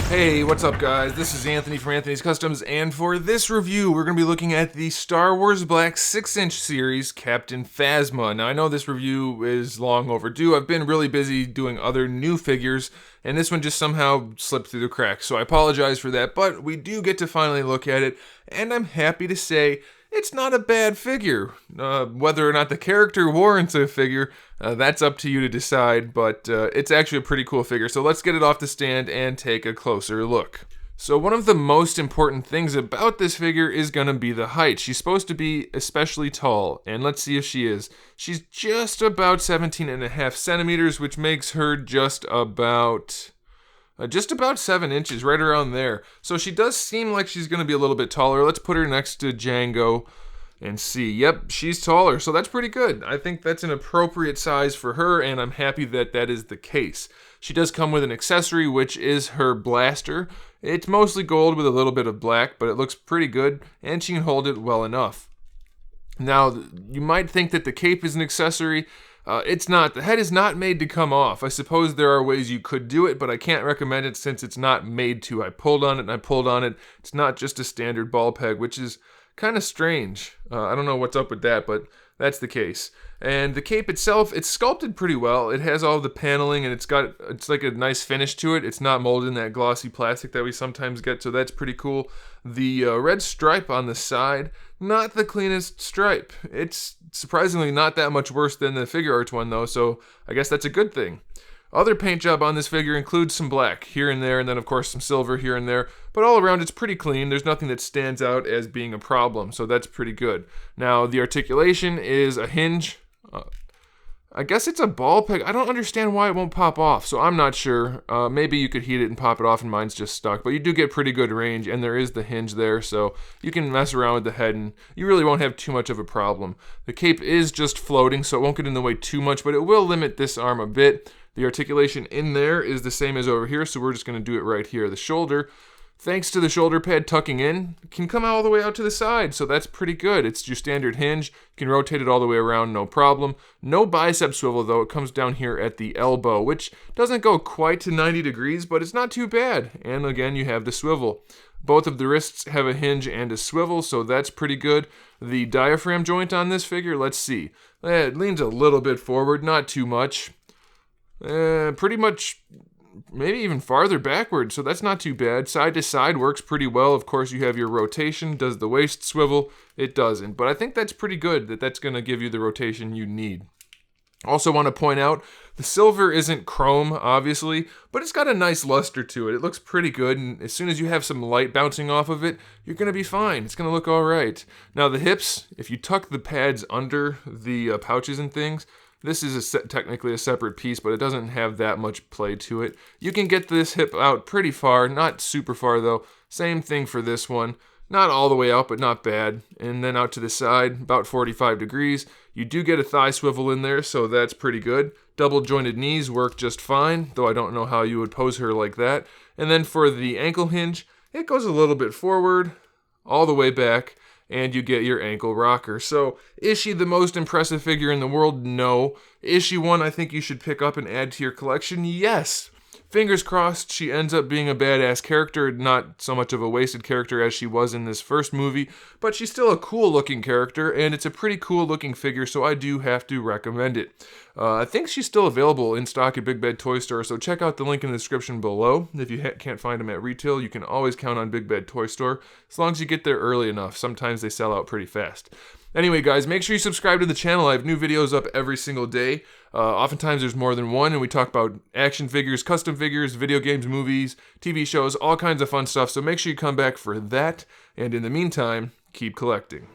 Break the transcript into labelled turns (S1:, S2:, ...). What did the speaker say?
S1: Hey, what's up guys? This is Anthony from Anthony's Customs, and for this review, we're going to be looking at the Star Wars Black 6-inch series, Captain Phasma. Now, I know this review is long overdue. I've been really busy doing other new figures, and this one just somehow slipped through the cracks, so I apologize for that, but we do get to finally look at it, and I'm happy to say it's not a bad figure. Whether or not the character warrants a figure, that's up to you to decide, but it's actually a pretty cool figure. So let's get it off the stand and take a closer look. So one of the most important things about this figure is going to be the height. She's supposed to be especially tall, and let's see if she is. She's just about 17.5 centimeters, which makes her just about 7 inches, right around there. So she does seem like she's going to be a little bit taller. Let's put her next to Django and see. Yep, she's taller, so that's pretty good. I think that's an appropriate size for her, and I'm happy that that is the case. She does come with an accessory, which is her blaster. It's mostly gold with a little bit of black, but it looks pretty good, and she can hold it well enough. Now, you might think that the cape is an accessory. It's not. The head is not made to come off. I suppose there are ways you could do it, but I can't recommend it since it's not made to. I pulled on it and I pulled on it. It's not just a standard ball peg, which is kind of strange. I don't know what's up with that, but that's the case. And the cape itself, it's sculpted pretty well. It has all the paneling and it's like a nice finish to it. It's not molded in that glossy plastic that we sometimes get, so that's pretty cool. The red stripe on the side, not the cleanest stripe. It's surprisingly not that much worse than the figure arts one though, so I guess that's a good thing. Other paint job on this figure includes some black here and there, and then of course some silver here and there, but all around it's pretty clean. There's nothing that stands out as being a problem, so that's pretty good. Now the articulation is a hinge. I guess it's a ball peg. I don't understand why it won't pop off, so I'm not sure. Maybe you could heat it and pop it off and mine's just stuck, but you do get pretty good range, and there is the hinge there, so you can mess around with the head and you really won't have too much of a problem. The cape is just floating, so it won't get in the way too much, but it will limit this arm a bit. The articulation in there is the same as over here, so we're just going to do it right here. The shoulder, thanks to the shoulder pad tucking in, can come all the way out to the side, so that's pretty good. It's your standard hinge. You can rotate it all the way around, no problem. No bicep swivel, though. It comes down here at the elbow, which doesn't go quite to 90 degrees, but it's not too bad. And again, you have the swivel. Both of the wrists have a hinge and a swivel, so that's pretty good. The diaphragm joint on this figure, let's see. It leans a little bit forward, not too much. Pretty much maybe even farther backward, so that's not too bad. Side to side works pretty well. Of course, you have your rotation. Does the waist swivel? It doesn't, but I think that's pretty good that that's going to give you the rotation you need. Also want to point out, the silver isn't chrome, obviously, but it's got a nice luster to it. It looks pretty good, and as soon as you have some light bouncing off of it, you're going to be fine. It's going to look all right. Now, the hips, if you tuck the pads under the pouches and things, this is technically a separate piece, but it doesn't have that much play to it. You can get this hip out pretty far, not super far though. Same thing for this one. Not all the way out, but not bad. And then out to the side, about 45 degrees. You do get a thigh swivel in there, so that's pretty good. Double jointed knees work just fine, though I don't know how you would pose her like that. And then for the ankle hinge, it goes a little bit forward, all the way back, and you get your ankle rocker. So, is she the most impressive figure in the world? No. Is she one I think you should pick up and add to your collection? Yes. Fingers crossed she ends up being a badass character, not so much of a wasted character as she was in this first movie, but she's still a cool looking character, and it's a pretty cool looking figure, so I do have to recommend it. I think she's still available in stock at Big Bad Toy Store, so check out the link in the description below. If you can't find them at retail, you can always count on Big Bad Toy Store, as long as you get there early enough. Sometimes they sell out pretty fast. Anyway, guys, make sure you subscribe to the channel. I have new videos up every single day. Oftentimes there's more than one, and we talk about action figures, custom figures, video games, movies, TV shows, all kinds of fun stuff, so make sure you come back for that. And in the meantime, keep collecting.